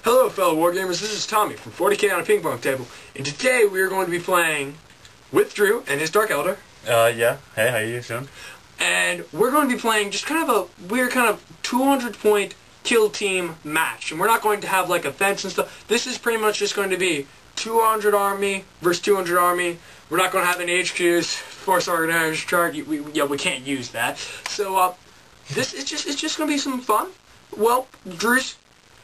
Hello fellow wargamers, this is Tommy from 40K on a ping pong table, and today we are going to be playing with Drew and his Dark Eldar. Yeah. Hey, how you doing? And we're going to be playing just kind of a weird kind of 200 point kill team match. And we're not going to have like a fence and stuff. This is pretty much just going to be 200 army versus 200 army. We're not going to have any HQs, force organized chart. We can't use that. So it's just going to be some fun. Well, Drew's,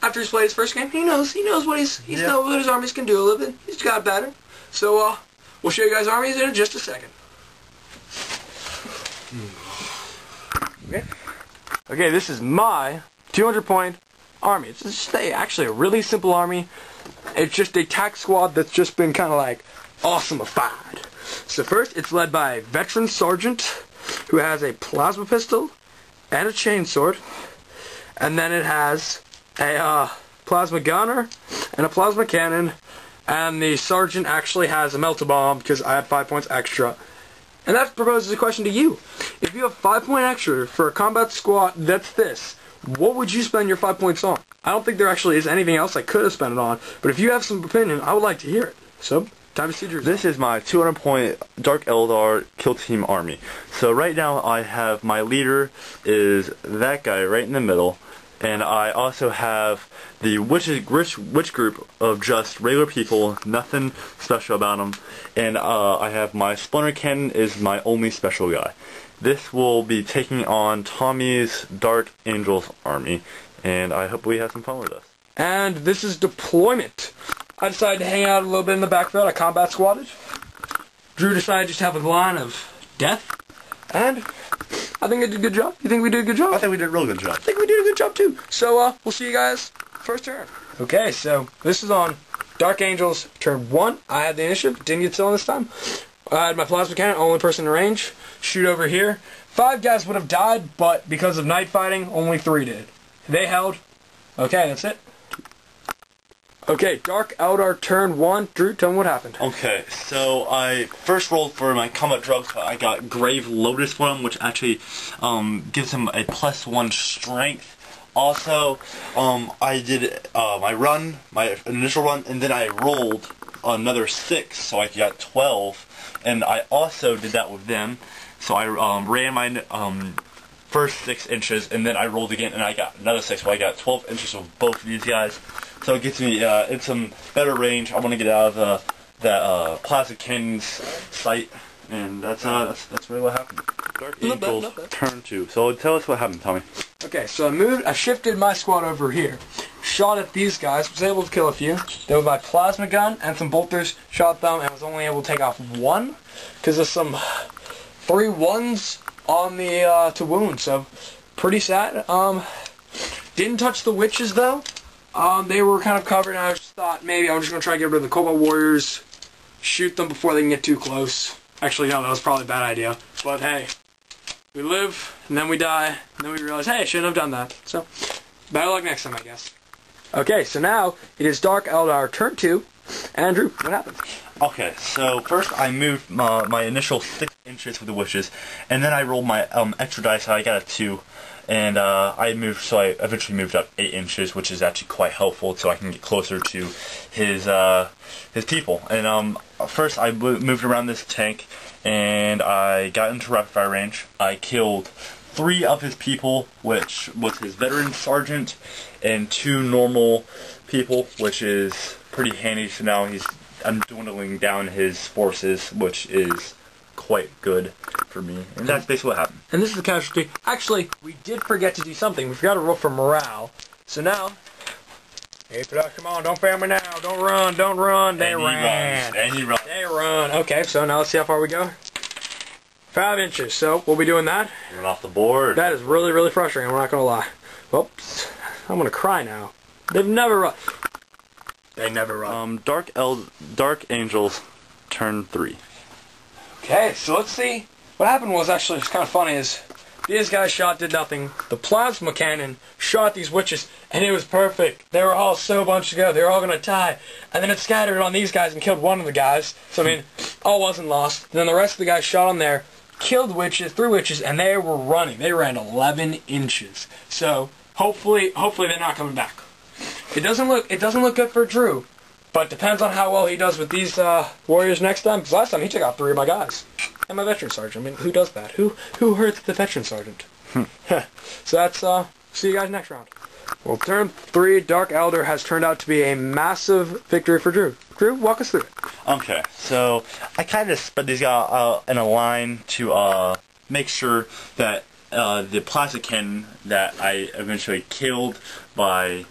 after he's played his first game, he knows what his armies can do a little bit. He's got better. So we'll show you guys armies in just a second. Okay, this is my 200 point army. It's just actually a really simple army. It's just a tac squad that's just been kind of like awesomeified. So first, it's led by a veteran sergeant who has a plasma pistol and a chainsword, and then it has a plasma gunner and a plasma cannon, and the sergeant actually has a melta bomb because I had 5 points extra. And that proposes a question to you. If you have 5 point extra for a combat squad that's this, what would you spend your 5 points on? I don't think there actually is anything else I could have spent it on, but if you have some opinion, I would like to hear it. So, time to see Drew. This is my 200 point Dark Eldar kill team army. So right now I have my leader is that guy right in the middle, and I also have the witch group of just regular people, nothing special about them, and I have my splinter cannon is my only special guy. This will be taking on Tommy's Dark Angels army, and I hope we have some fun with this. And this is deployment. I decided to hang out a little bit in the backfield. I combat squatted. Drew decided just to have a line of death, and I think I did a good job. You think we did a good job? I think we did a real good job. I think we did a good job too. So we'll see you guys first turn. Okay, so this is on Dark Angels turn 1. I had the initiative. Didn't get stolen this time. I had my plasma cannon, only person in range. Shoot over here. 5 guys would have died, but because of night fighting, only 3 did. They held. Okay, that's it. Okay, Dark Eldar turn 1. Drew, tell me what happened. Okay, so I first rolled for my combat drugs. I got Grave Lotus for him, which actually gives him a +1 strength. Also, I did my initial run, and then I rolled another 6, so I got 12. And I also did that with them. So I ran my first 6 inches, and then I rolled again, and I got another 6. So I got 12 inches with both of these guys. So it gets me in some better range. I want to get out of that plasma cannon's sight, and that's really what happened. Dark Angels turn 2. So tell us what happened, Tommy. Okay, so I shifted my squad over here. Shot at these guys, was able to kill a few. Then with my plasma gun and some bolters, shot them and was only able to take off 1 because of some 3 1s on the to wound. So pretty sad. Didn't touch the witches though. They were kind of covered, and I just thought maybe I was just gonna try to get rid of the Cobalt Warriors, shoot them before they can get too close. Actually, no, that was probably a bad idea. But hey, we live and then we die, and then we realize, hey, I shouldn't have done that. So better luck next time, I guess. Okay, so now it is Dark Eldar turn 2. Andrew, what happened? Okay, so first I moved my initial 6 inches with the witches, and then I rolled my extra dice, and I got a 2, and I eventually moved up 8 inches, which is actually quite helpful, so I can get closer to his people. And first I moved around this tank, and I got into rapid fire range. I killed 3 of his people, which was his veteran sergeant, and 2 normal people, which is pretty handy. So now I'm dwindling down his forces, which is quite good for me. And that's basically what happened. And this is the casualty. Actually, we did forget to do something. We forgot to roll for morale. So now, hey, come on, don't fail me now. Don't run. They ran. And he runs. They run. Okay, so now let's see how far we go. 5 inches, so we'll be doing that. Run off the board. That is really, really frustrating, I'm not going to lie. Whoops. I'm going to cry now. They've never run. They never run. Dark Angels turn 3. Okay, so let's see. What happened was actually, it's kind of funny, is these guys did nothing. The plasma cannon shot these witches, and it was perfect. They were all so bunched together. They were all going to die. And then it scattered on these guys and killed one of the guys. So, I mean, all wasn't lost. And then the rest of the guys shot on there, killed witches, 3 witches, and they were running. They ran 11 inches. So, hopefully they're not coming back. it doesn't look good for Drew, but depends on how well he does with these warriors next time. Because last time he took out 3 of my guys and my veteran sergeant. I mean, who does that? Who hurts the veteran sergeant? So that's see you guys next round. Well, turn 3, Dark Eldar has turned out to be a massive victory for Drew. Drew, walk us through it. Okay, so I kind of spread these guys in a line to make sure that the plasma cannon that I eventually killed by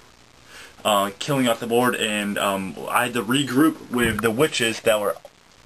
killing off the board, and I had to regroup with the witches that were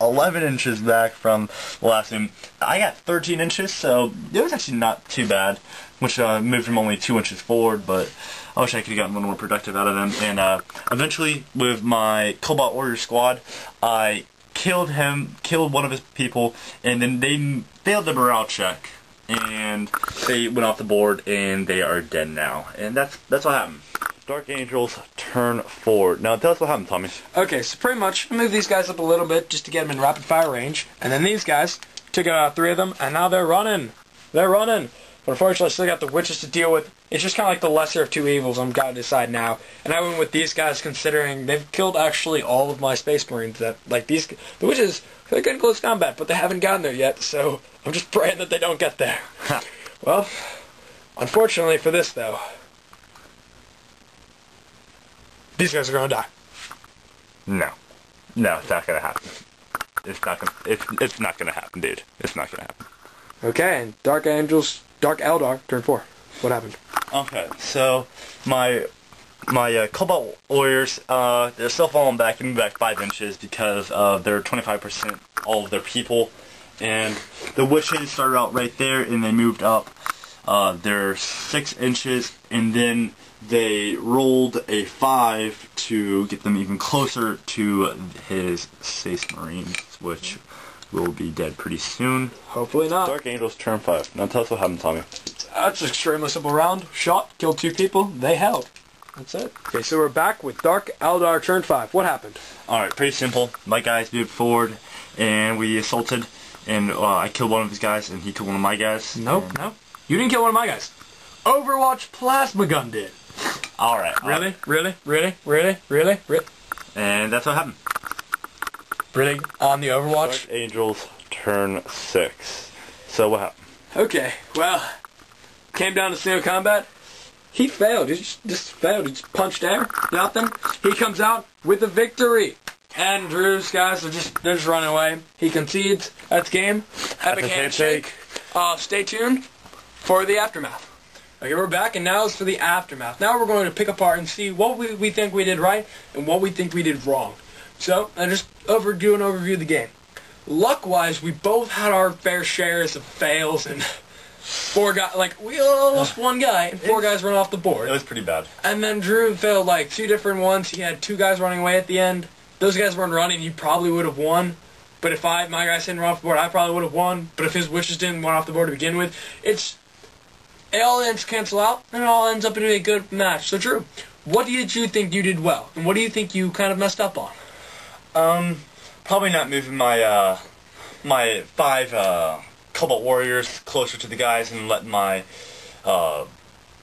11 inches back from the last one. I got 13 inches, so it was actually not too bad, which moved from only 2 inches forward, but I wish I could have gotten a little more productive out of them. And eventually, with my Cobalt Warrior squad, I killed one of his people, and then they failed the morale check, and they went off the board, and they are dead now. And that's what happened. Dark Angels, turn 4. Now tell us what happened, Tommy. Okay, so pretty much, I moved these guys up a little bit just to get them in rapid fire range, and then these guys took out 3 of them, and now they're running. They're running. But unfortunately, I still got the witches to deal with. It's just kind of like the lesser of 2 evils. I'm gotta decide now. And I went with these guys, considering they've killed actually all of my Space Marines. That like the witches, they're getting close combat, but they haven't gotten there yet. So I'm just praying that they don't get there. Well, unfortunately for this though, these guys are gonna die. No, it's not gonna happen. It's not gonna happen, dude. It's not gonna happen. Okay, and Dark Eldar, turn 4. What happened? Okay, so my Cobalt Warriors, they're still falling back, moving back 5 inches because they're 25% all of their people, and the witches started out right there, and they moved up. They're 6 inches, and then they rolled a 5 to get them even closer to his Space Marines, which will be dead pretty soon. Hopefully not. Dark Angels, turn 5. Now tell us what happened, Tommy. That's an extremely simple round. Shot, killed 2 people, they held. That's it. Okay, so we're back with Dark Eldar, turn 5. What happened? Alright, pretty simple. My guys moved forward, and we assaulted, and I killed one of his guys, and he killed one of my guys. Nope. You didn't kill one of my guys. Overwatch Plasma Gun did. Alright. Really? And that's what happened. Really? On the Overwatch? Dark Angels, turn 6. So what happened? Okay, well, came down to single combat. He failed. He just failed. He just punched air, nothing. He comes out with a victory. And Drew's guys they're just running away. He concedes. That's game. Epic handshake. Stay tuned for the aftermath. Okay, we're back, and now it's for the aftermath. Now we're going to pick apart and see what we think we did right and what we think we did wrong. So, I just do an overview of the game. Luck-wise, we both had our fair shares of fails, and 4 guys, like, we lost 1 guy, and 4 guys run off the board. It was pretty bad. And then Drew failed, like, 2 different ones. He had 2 guys running away at the end. Those guys weren't running, he probably would have won. But if my guys didn't run off the board, I probably would have won. But if his witches didn't run off the board to begin with, it all ends cancel out, and it all ends up in a good match. So, Drew, what did you think you did well, and what do you think you kind of messed up on? Probably not moving my my 5 Cobalt Warriors closer to the guys and letting my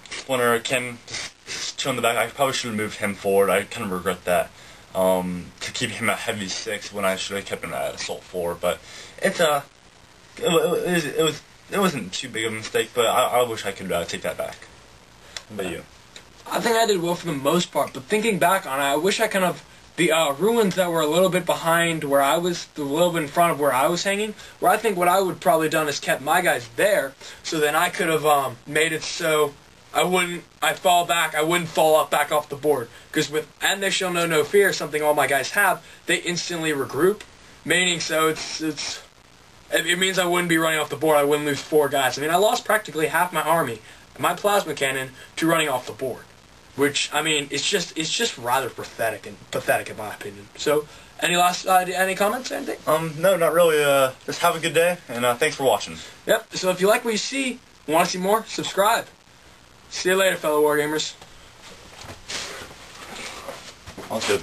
Splinter Kim just chill in the back. I probably should have moved him forward. I kind of regret that. To keep him at heavy 6 when I should have kept him at assault 4. But it wasn't too big of a mistake. But I wish I could take that back. But you? I think I did well for the most part. But thinking back on it, I wish I kind of the ruins that were a little bit behind where I was, a little bit in front of where I was hanging, where I think what I would probably done is kept my guys there, so then I could have made it so I wouldn't fall back off the board. Because with And They Shall Know No Fear, something all my guys have, they instantly regroup, meaning so it means I wouldn't be running off the board. I wouldn't lose 4 guys. I mean, I lost practically half my army, my plasma cannon, to running off the board. Which, I mean, it's just rather pathetic in my opinion. So, any comments, anything? No, not really. Just have a good day, and thanks for watching. Yep, so if you like what you see, want to see more, subscribe. See you later, fellow wargamers. All good.